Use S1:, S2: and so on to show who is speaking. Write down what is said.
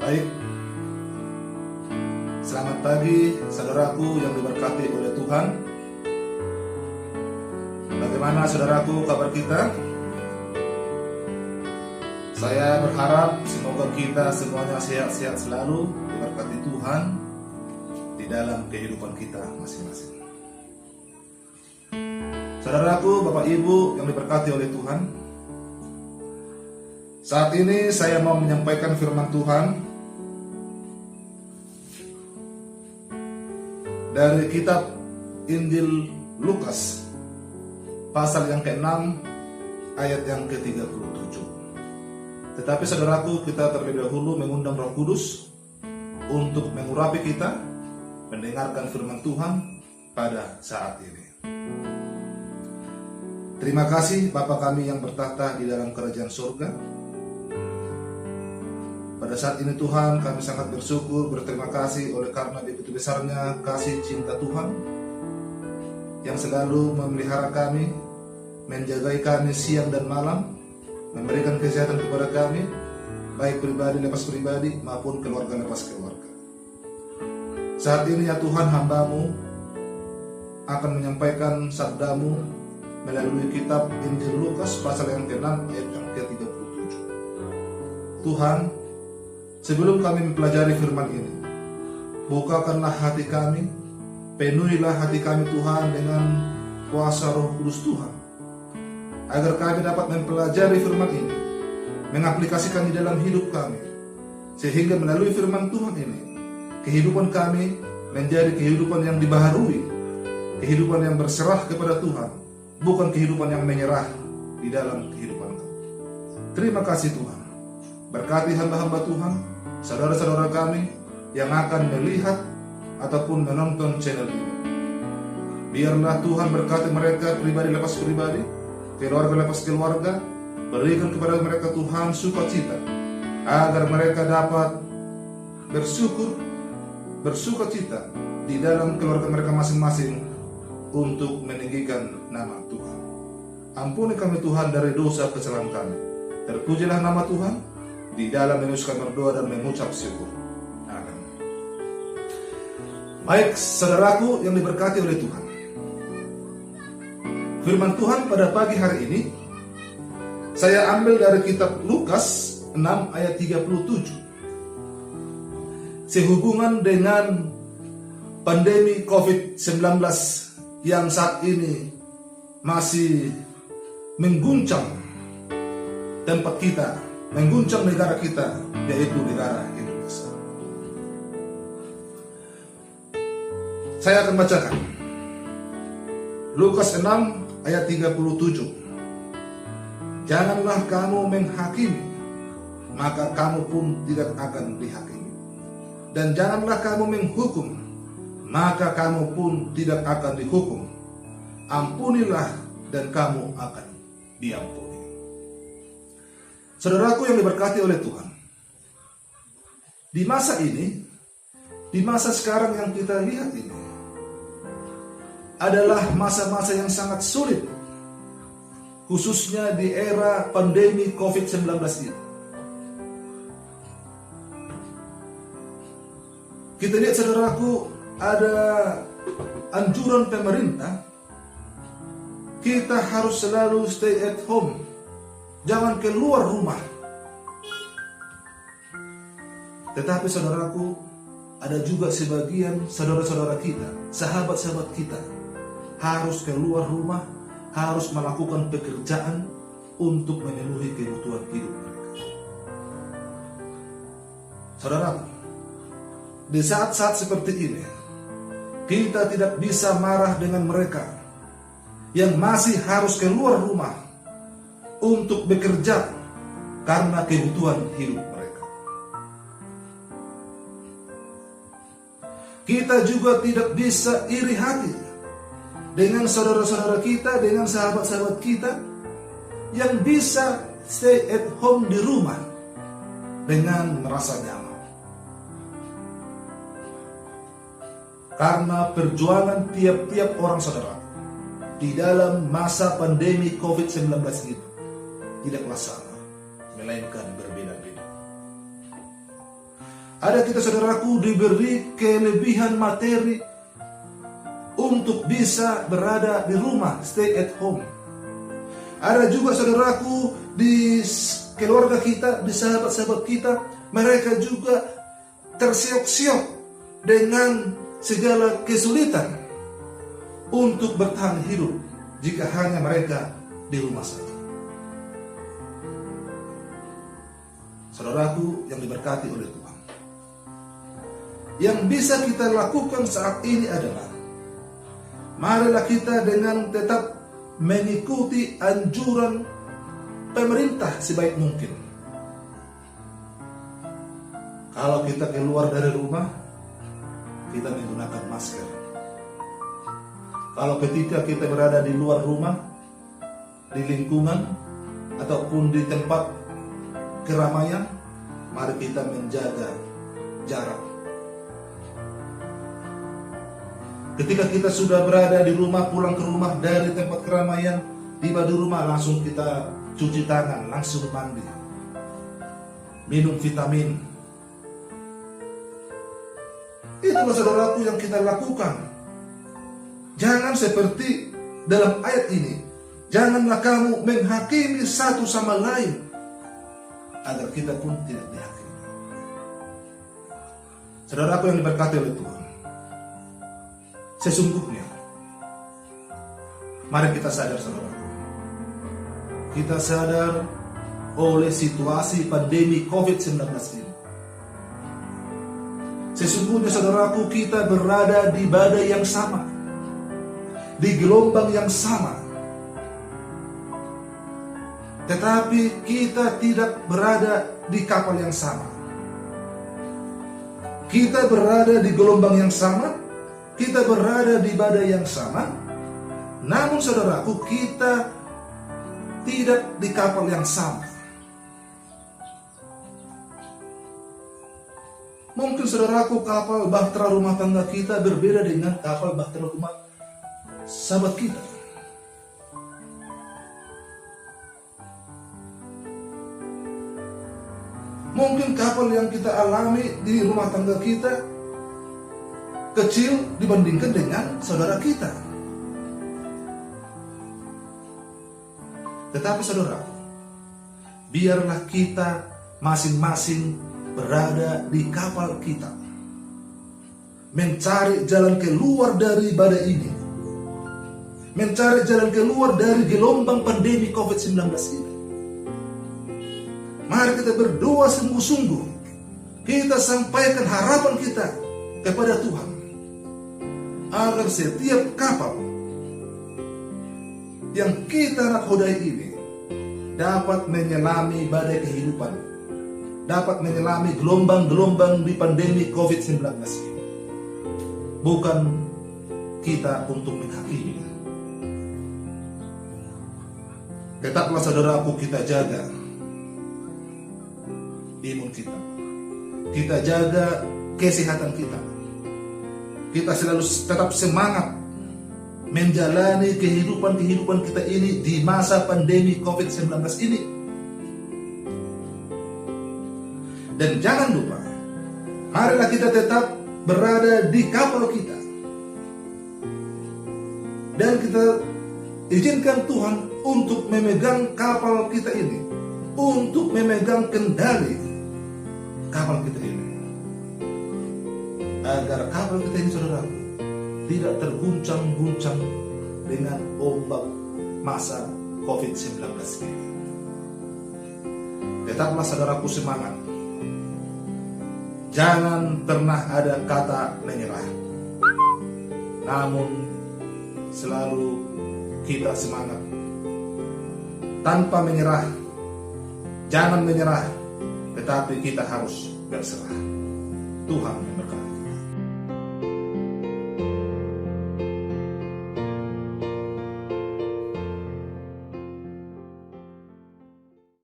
S1: Baik, selamat pagi saudaraku yang diberkati oleh Tuhan. Bagaimana saudaraku kabar kita? Saya berharap semoga kita semuanya sehat-sehat selalu, diberkati Tuhan di dalam kehidupan kita masing-masing. Saudaraku, Bapak Ibu yang diberkati oleh Tuhan, saat ini saya mau menyampaikan firman Tuhan dari kitab Injil Lukas pasal yang ke-6 ayat yang ke-37. Tetapi saudaraku, kita terlebih dahulu mengundang Roh Kudus untuk mengurapi kita mendengarkan firman Tuhan pada saat ini. Terima kasih Bapa kami yang bertahta di dalam kerajaan surga. Pada saat ini Tuhan, kami sangat bersyukur, berterima kasih oleh karena begitu besarnya kasih cinta Tuhan yang selalu memelihara kami, menjagai kami siang dan malam, memberikan kesehatan kepada kami, baik pribadi lepas pribadi maupun keluarga lepas keluarga. Saat ini ya Tuhan, hamba-Mu akan menyampaikan sabda-Mu melalui kitab Injil Lukas pasal yang ke-6 ayat yang ke-37. Tuhan, sebelum kami mempelajari firman ini, bukakanlah hati kami, penuhilah hati kami Tuhan dengan kuasa Roh Kudus Tuhan, agar kami dapat mempelajari firman ini, mengaplikasikan di dalam hidup kami, sehingga melalui firman Tuhan ini, kehidupan kami menjadi kehidupan yang dibaharui, kehidupan yang berserah kepada Tuhan, bukan kehidupan yang menyerah di dalam kehidupan kami. Terima kasih Tuhan. Berkati hamba-hamba Tuhan, saudara-saudara kami yang akan melihat ataupun menonton channel ini. Biarlah Tuhan berkati mereka pribadi lepas pribadi, keluarga lepas keluarga. Berikan kepada mereka Tuhan sukacita, agar mereka dapat bersukacita di dalam keluarga mereka masing-masing untuk meninggikan nama Tuhan. Ampuni kami Tuhan dari dosa kesalahan kami. Terpujilah nama Tuhan. Di dalam Yesus kami berdoa dan mengucap syukur. Amin. Baik saudaraku yang diberkati oleh Tuhan, firman Tuhan pada pagi hari ini saya ambil dari kitab Lukas 6 ayat 37. Sehubungan dengan pandemi COVID-19 yang saat ini masih mengguncang tempat kita, mengguncang negara kita, yaitu negara Indonesia. Saya akan bacakan Lukas 6 ayat 37. Janganlah kamu menghakimi, maka kamu pun tidak akan dihakimi. Dan janganlah kamu menghukum, maka kamu pun tidak akan dihukum. Ampunilah dan kamu akan diampuni. Saudaraku yang diberkati oleh Tuhan, di masa ini, di masa sekarang yang kita lihat ini, adalah masa-masa yang sangat sulit, khususnya di era pandemi COVID-19 ini. Kita lihat saudaraku, ada anjuran pemerintah, kita harus selalu stay at home. Jangan keluar rumah. Tetapi saudaraku, ada juga sebagian saudara-saudara kita, sahabat-sahabat kita, harus keluar rumah, harus melakukan pekerjaan untuk memenuhi kebutuhan hidup mereka. Saudaraku, di saat-saat seperti ini, kita tidak bisa marah dengan mereka yang masih harus keluar rumah untuk bekerja karena kebutuhan hidup mereka. Kita juga tidak bisa iri hati dengan saudara-saudara kita, dengan sahabat-sahabat kita yang bisa stay at home di rumah dengan merasa nyaman. Karena perjuangan tiap-tiap orang saudara di dalam masa pandemi COVID-19 itu tidaklah sama, melainkan berbeda-beda. Ada kita saudaraku diberi kelebihan materi untuk bisa berada di rumah, stay at home. Ada juga saudaraku di keluarga kita, di sahabat-sahabat kita, mereka juga tersiok-siok dengan segala kesulitan untuk bertahan hidup jika hanya mereka di rumah saja. Saudaraku yang diberkati oleh Tuhan, yang bisa kita lakukan saat ini adalah marilah kita dengan tetap mengikuti anjuran pemerintah sebaik mungkin. Kalau kita keluar dari rumah, kita menggunakan masker. Kalau ketika kita berada di luar rumah, di lingkungan ataupun di tempat keramaian, mari kita menjaga jarak. Ketika kita sudah berada di rumah, pulang ke rumah dari tempat keramaian, tiba di rumah langsung kita cuci tangan, langsung mandi, minum vitamin. Itulah saudaraku yang kita lakukan. Jangan seperti dalam ayat ini, janganlah kamu menghakimi satu sama lain, agar kita pun tidak dihakimi. Saudaraku yang diberkati oleh Tuhan, sesungguhnya mari kita sadar saudaraku, kita sadar oleh situasi pandemi COVID-19 ini. Sesungguhnya saudaraku, kita berada di badai yang sama, di gelombang yang sama, tetapi kita tidak berada di kapal yang sama. Kita berada di gelombang yang sama, kita berada di badai yang sama, namun saudaraku, kita tidak di kapal yang sama. Mungkin saudaraku, kapal bahtera rumah tangga kita berbeda dengan kapal bahtera rumah sahabat kita. Mungkin kapal yang kita alami di rumah tangga kita kecil dibandingkan dengan saudara kita. Tetapi saudaraku, biarlah kita masing-masing berada di kapal kita, mencari jalan keluar dari badai ini, mencari jalan keluar dari gelombang pandemi COVID-19 ini. Mari kita berdoa sungguh-sungguh, kita sampaikan harapan kita kepada Tuhan, agar setiap kapal yang kita nakodai ini dapat menyelami badai kehidupan, dapat menyelami gelombang-gelombang di pandemi COVID-19 ini. Bukan kita untuk menghakimi. Tetaplah saudaraku, kita jaga imun kita, kita jaga kesehatan kita, kita selalu tetap semangat menjalani kehidupan kita ini di masa pandemi COVID-19 ini. Dan jangan lupa, marilah kita tetap berada di kapal kita, dan kita izinkan Tuhan untuk memegang kapal kita ini, untuk memegang kendali kapal kita ini, agar kapal kita ini saudara tidak terguncang-guncang dengan ombak masa COVID-19 ini. Tetaplah saudaraku semangat. Jangan pernah ada kata menyerah, namun selalu kita semangat tanpa menyerah. Jangan menyerah, tetapi kita harus berserah. Tuhan memberkati.